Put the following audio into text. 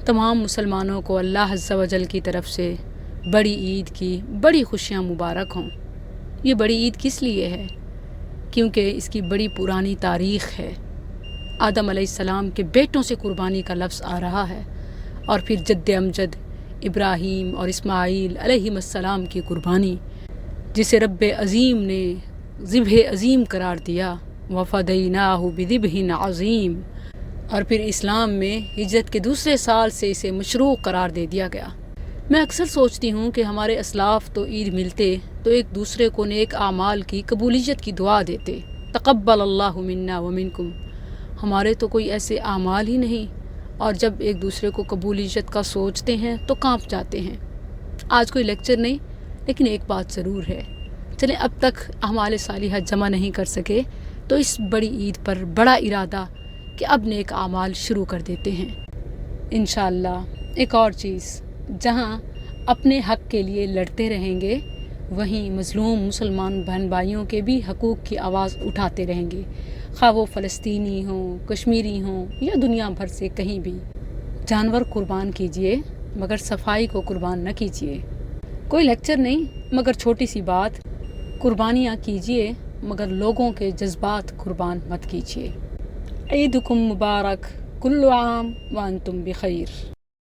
تمام مسلمانوں کو اللہ عز و جل کی طرف سے بڑی عید کی بڑی خوشیاں مبارک ہوں۔ یہ بڑی عید کس لیے ہے؟ کیونکہ اس کی بڑی پرانی تاریخ ہے۔ آدم علیہ السلام کے بیٹوں سے قربانی کا لفظ آ رہا ہے، اور پھر جد امجد ابراہیم اور اسماعیل علیہ السلام کی قربانی، جسے رب عظیم نے ذبح عظیم قرار دیا، وَفَدَيْنَاهُ بِذِبْحٍ عَظِيمٍ، اور پھر اسلام میں ہجرت کے دوسرے سال سے اسے مشروع قرار دے دیا گیا۔ میں اکثر سوچتی ہوں کہ ہمارے اسلاف تو عید ملتے تو ایک دوسرے کو نیک اعمال کی قبولیت کی دعا دیتے، تقبل اللہ منا ومنکم۔ ہمارے تو کوئی ایسے اعمال ہی نہیں، اور جب ایک دوسرے کو قبولیت کا سوچتے ہیں تو کانپ جاتے ہیں۔ آج کوئی لیکچر نہیں، لیکن ایک بات ضرور ہے، چلیں اب تک اعمال صالحہ جمع نہیں کر سکے تو اس بڑی عید پر بڑا ارادہ کہ اب نیک اعمال شروع کر دیتے ہیں انشاءاللہ۔ ایک اور چیز، جہاں اپنے حق کے لیے لڑتے رہیں گے، وہیں مظلوم مسلمان بہن بھائیوں کے بھی حقوق کی آواز اٹھاتے رہیں گے، خواہ وہ فلسطینی ہوں، کشمیری ہوں یا دنیا بھر سے کہیں بھی۔ جانور قربان کیجئے مگر صفائی کو قربان نہ کیجئے۔ کوئی لیکچر نہیں، مگر چھوٹی سی بات، قربانیاں کیجئے مگر لوگوں کے جذبات قربان مت کیجئے۔ عیدکم مبارک، کل عام وانتم بخیر۔